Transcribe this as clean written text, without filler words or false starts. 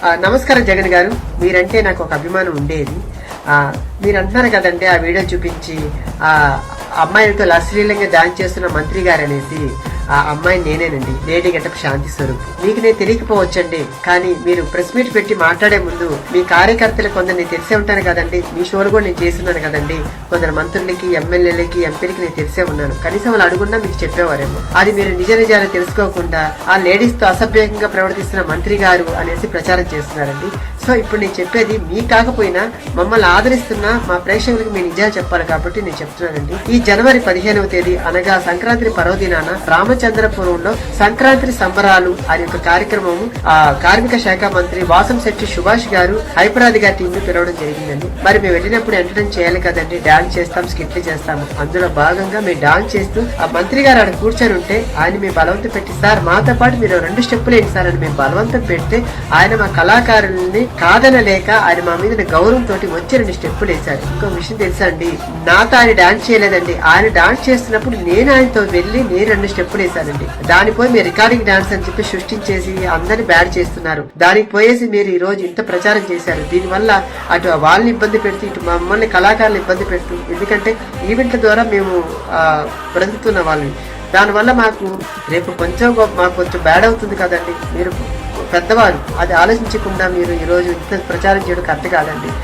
నమస్కారం జగన్ గారు. మీరంటే నాకు ఒక అభిమానం ఉండేది. మీరు అంటున్నారు కదండి, ఆ వీడియో చూపించి ఆ అమ్మాయిలతో అశ్లీలంగా డాన్స్ చేస్తున్న మంత్రి గారు అనేసి. ఆ అమ్మాయి నేనేనండి, లేడీ గెటప్ శాంతి స్వరూప్. మీకు నేను తెలియకపోవచ్చండి, కానీ మీరు ప్రెస్ మీట్ పెట్టి మాట్లాడే ముందు మీ కార్యకర్తలు కొందరిని తెలిసే ఉంటాను కదండి. మీ షోలు కూడా నేను చేస్తున్నాను కదండి. కొందరు మంత్రులకి, ఎమ్మెల్యేలకి, ఎంపీలకి నేను తెలిసే ఉన్నాను. కనీసం వాళ్ళు అడుగున్నా మీకు చెప్పేవారేమో. అది మీరు నిజ నిజాలు తెలుసుకోకుండా ఆ లేడీస్ తో అసభ్యంగా ప్రవర్తిస్తున్న మంత్రి గారు అనేసి ప్రచారం చేస్తున్నారండి. సో ఇప్పుడు నేను చెప్పేది మీ కాకపోయినా మమ్మల్ని ఆదరిస్తున్న మా ప్రేక్షకులకు మీ నిజాలు చెప్పాలి కాబట్టి నేను చెప్తున్నానండి. ఈ జనవరి 15వ తేదీ అనగా సంక్రాంతి పర్వదినాన రామచంద్రపురంలో సంక్రాంతి సంబరాలు అనే ఒక కార్యక్రమము కార్మిక శాఖ మంత్రి వాసంశెట్టి సుభాష్ గారు, హైపరాది గారి టీం ను పిలవడం జరిగిందండి. మరి మేము వెళ్ళినప్పుడు ఎంటర్టైన్ చేయాలి కదండి, డాన్స్ చేస్తాం, స్కిట్లు చేస్తాము. అందులో భాగంగా మేము డాన్స్ చేస్తూ ఆ మంత్రి గారు ఆడ కూర్చొని ఉంటే ఆయన మేము బలవంతం పెట్టి, సార్ మాతో పాటు మీరు 2 స్టెప్పులు ఏంటి సార్ అని మేము బలవంతం పెడితే ఆయన మా కళాకారుల్ని కాదనలేక ఆయన మా మీద గౌరవం తోటి వచ్చి 2 స్టెప్పులు వేశారు. ఇంకో విషయం తెలుసా అండి, నాతో ఆయన డాన్స్ చేయలేదండి. ఆయన డాన్స్ చేస్తున్నప్పుడు నేను ఆయనతో వెళ్లి నేను 2 స్టెప్పులు వేశానండి. దానిపోయి మీరు రికార్డింగ్ డాన్స్ అని చెప్పి సృష్టించేసి అందరిని బ్యాడ్ చేస్తున్నారు. దానికి పోయేసి మీరు ఈ రోజు ఇంత ప్రచారం చేశారు. దీనివల్ల అటు వాళ్ళని ఇబ్బంది పెడుతూ, ఇటు మమ్మల్ని కళాకారులు ఇబ్బంది పెడుతూ, ఎందుకంటే ఈవెంట్ల ద్వారా మేము బ్రతుకుతున్న వాళ్ళని. దానివల్ల మాకు రేపు మాకు కొంచెం బ్యాడ్ అవుతుంది కదండి. మీరు పెద్దవారు అది ఆలోచించకుండా మీరు ఈ రోజు ఇంత ప్రచారం చేయడం కరెక్ట్ కాదండి.